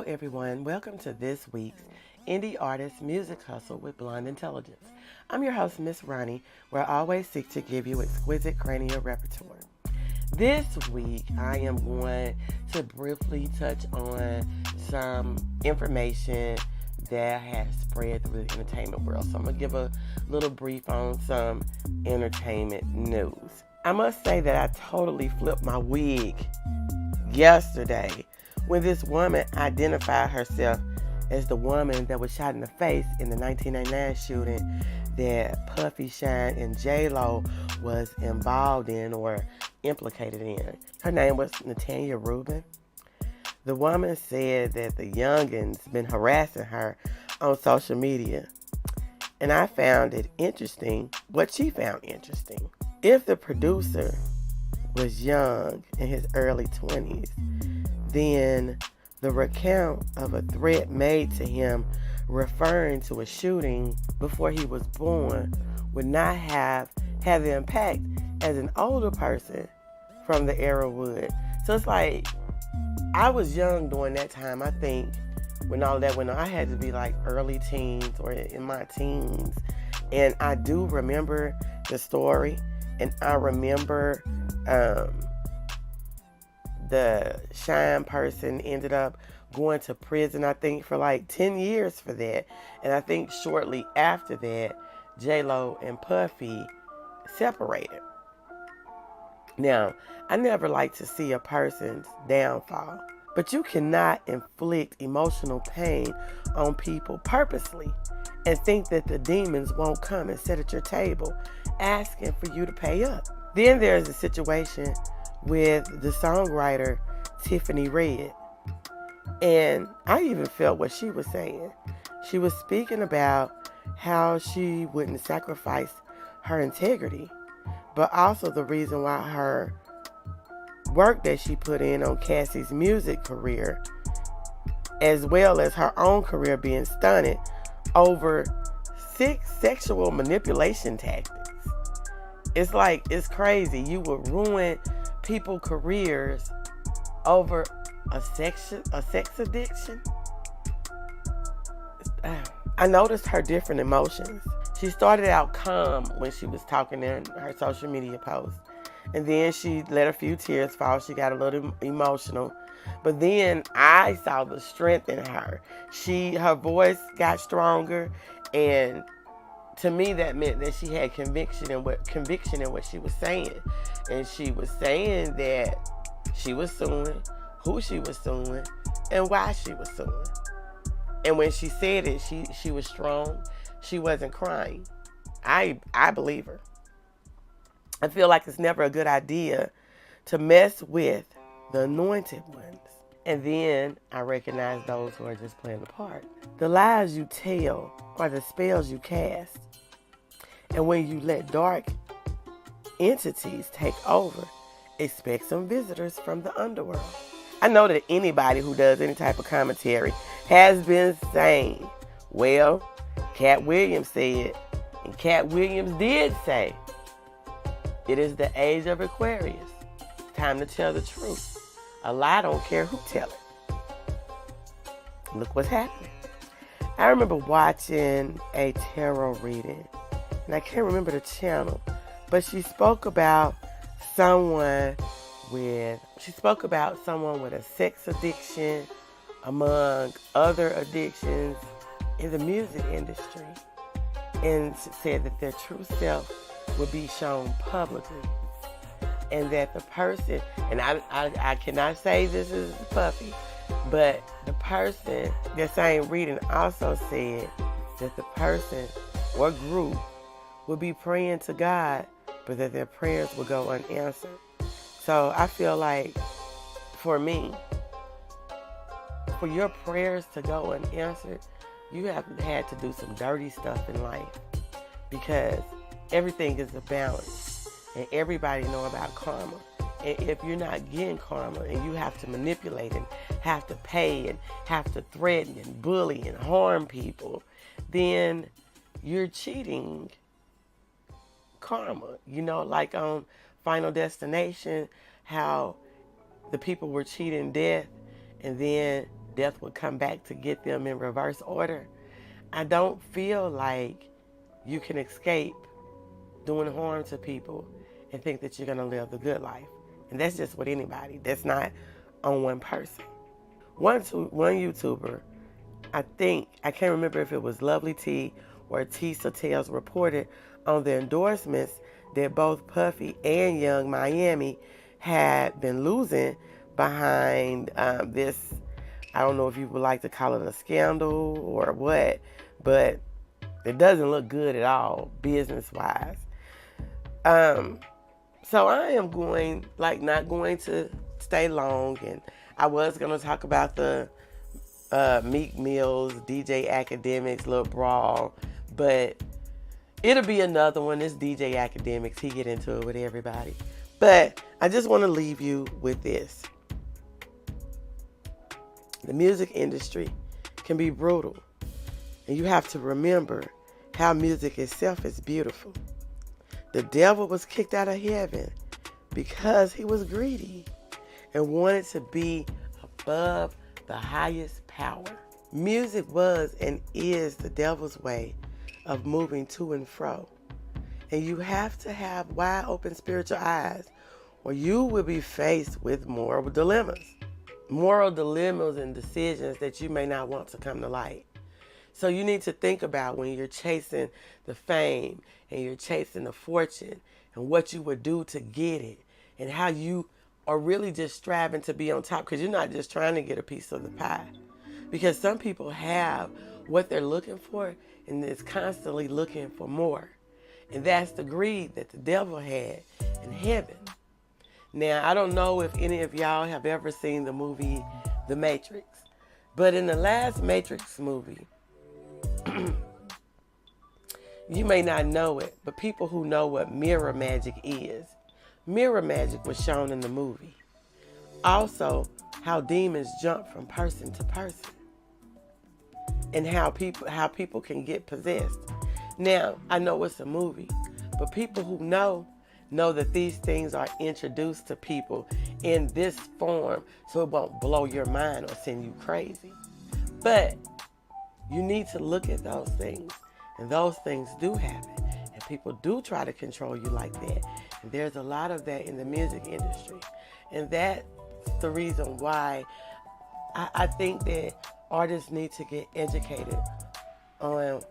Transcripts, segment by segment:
everyone. Welcome to this week's Indie Artist Music Hustle with Blonde Intelligence. I'm your host, Miss Roni, where I always seek to give you exquisite cranial repertoire. This week, I am going to briefly touch on some information that has spread through the entertainment world. So I'm going to give a little brief on some entertainment news. I must say that I totally flipped my wig yesterday when this woman identified herself as the woman that was shot in the face in the 1999 shooting that Puffy, Shine, and J-Lo was involved in or implicated in. Her name was Natanya Rubin. The woman said that the youngins been harassing her on social media. And I found it interesting, what she found interesting. If the producer was young, in his early 20s, then the recount of a threat made to him referring to a shooting before he was born would not have the impact as an older person from the era would. So it's like, I was young during that time. I think when all that went on, I had to be like early teens or in my teens. And I do remember the story, and I remember the Shine person ended up going to prison, I think, for like 10 years for that. And I think shortly after that, J-Lo and Puffy separated. Now, I never like to see a person's downfall, but you cannot inflict emotional pain on people purposely and think that the demons won't come and sit at your table asking for you to pay up. Then there's a situation with the songwriter Tiffany Red. And I even felt what she was saying. She was speaking about how she wouldn't sacrifice her integrity, but also the reason why her work that she put in on Cassie's music career, as well as her own career being stunted over 6 sexual manipulation tactics. It's like, it's crazy. You would ruin people's careers over a sex addiction. I noticed her different emotions. She started out calm when she was talking in her social media posts, and then she let a few tears fall. She got a little emotional, but then I saw the strength in her. Her voice got stronger, and to me, that meant that she had conviction in what she was saying. And she was saying that she was suing, who she was suing, and why she was suing. And when she said it, she was strong. She wasn't crying. I believe her. I feel like it's never a good idea to mess with the anointed ones. And then I recognize those who are just playing the part. The lies you tell are the spells you cast. And when you let dark entities take over, expect some visitors from the underworld. I know that anybody who does any type of commentary has been saying, well, Cat Williams said, and Cat Williams did say, it is the age of Aquarius. It's time to tell the truth. A lie don't care who tell it. Look what's happening. I remember watching a tarot reading, and I can't remember the channel, but she spoke about someone with a sex addiction, among other addictions in the music industry, and said that their true self would be shown publicly, and that the person, and I cannot say this is Puffy, but the person, that same reading also said that the person or group would be praying to God, but that their prayers would go unanswered. So I feel like, for me, for your prayers to go unanswered, you have had to do some dirty stuff in life, because everything is a balance, and everybody know about karma. And if you're not getting karma, and you have to manipulate and have to pay and have to threaten and bully and harm people, then you're cheating karma. You know, like on Final Destination, how the people were cheating death, and then death would come back to get them in reverse order. I don't feel like you can escape doing harm to people and think that you're going to live the good life. And that's just with anybody. That's not on one person. One YouTuber, I can't remember if it was Lovely T or T Satels, reported on the endorsements that both Puffy and Young Miami had been losing behind this, I don't know if you would like to call it a scandal or what, but it doesn't look good at all, business-wise. So I am not going to stay long, and I was going to talk about the Meek Mill's, DJ Academics, little brawl, but it'll be another one. This DJ Academics, he get into it with everybody. But I just want to leave you with this. The music industry can be brutal, and you have to remember how music itself is beautiful. The devil was kicked out of heaven because he was greedy and wanted to be above the highest power. Music was and is the devil's way of moving to and fro. And you have to have wide open spiritual eyes, or you will be faced with moral dilemmas and decisions that you may not want to come to light. So you need to think about when you're chasing the fame and you're chasing the fortune and what you would do to get it, and how you are really just striving to be on top, because you're not just trying to get a piece of the pie. Because some people have what they're looking for and is constantly looking for more. And that's the greed that the devil had in heaven. Now, I don't know if any of y'all have ever seen the movie The Matrix, but in the last Matrix movie, you may not know it, but people who know what mirror magic is, mirror magic was shown in the movie. Also, how demons jump from person to person, and how people can get possessed. Now, I know it's a movie, but people who know that these things are introduced to people in this form, so it won't blow your mind or send you crazy. But you need to look at those things, and those things do happen, and people do try to control you like that. And there's a lot of that in the music industry, and that's the reason why I think that artists need to get educated on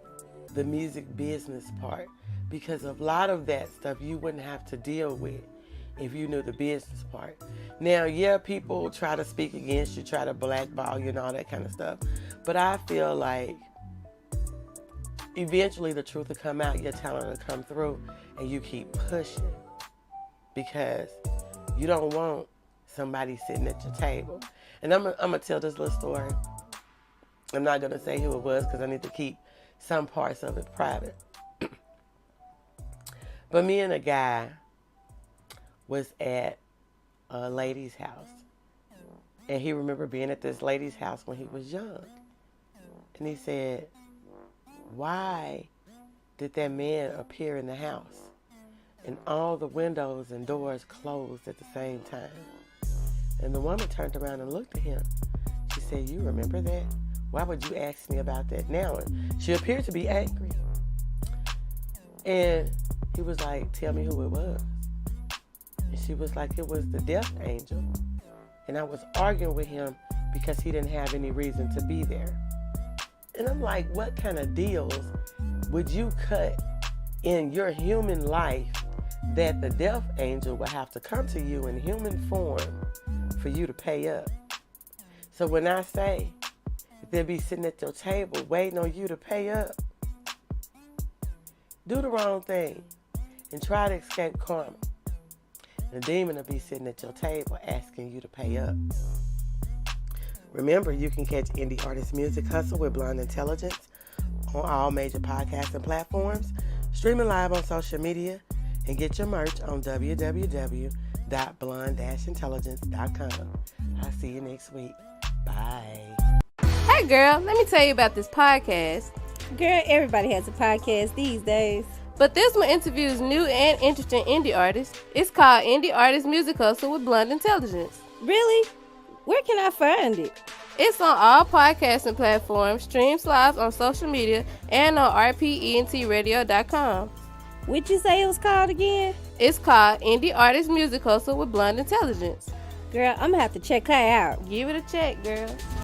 the music business part, because a lot of that stuff you wouldn't have to deal with if you knew the business part. Now, yeah, people try to speak against you, try to blackball you and all that kind of stuff, but I feel like eventually the truth will come out, your talent will come through, and you keep pushing, because you don't want somebody sitting at your table. And I'm gonna tell this little story. I'm not gonna say who it was, because I need to keep some parts of it private. But me and a guy was at a lady's house, and he remembered being at this lady's house when he was young. And he said, why did that man appear in the house and all the windows and doors closed at the same time? And the woman turned around and looked at him. She said, you remember that? Why would you ask me about that now? And she appeared to be angry. And he was like, tell me who it was. And she was like, it was the death angel. And I was arguing with him because he didn't have any reason to be there. And I'm like, what kind of deals would you cut in your human life that the death angel will have to come to you in human form for you to pay up? So when I say they'll be sitting at your table waiting on you to pay up, do the wrong thing and try to escape karma. The demon will be sitting at your table asking you to pay up. Remember, you can catch Indie Artist Music Hustle with Blonde Intelligence on all major podcasting platforms, streaming live on social media, and get your merch on www.blonde-intelligence.com. I'll see you next week. Bye. Hey girl, let me tell you about this podcast. Girl, everybody has a podcast these days. But this one interviews new and interesting indie artists. It's called Indie Artist Music Hustle with Blonde Intelligence. Really? Where can I find it? It's on all podcasting platforms, streams live on social media, and on rpentradio.com. What'd you say it was called again? It's called Indie Artist Music Hustle with Blonde Intelligence. Girl, I'm gonna have to check her out. Give it a check, girl.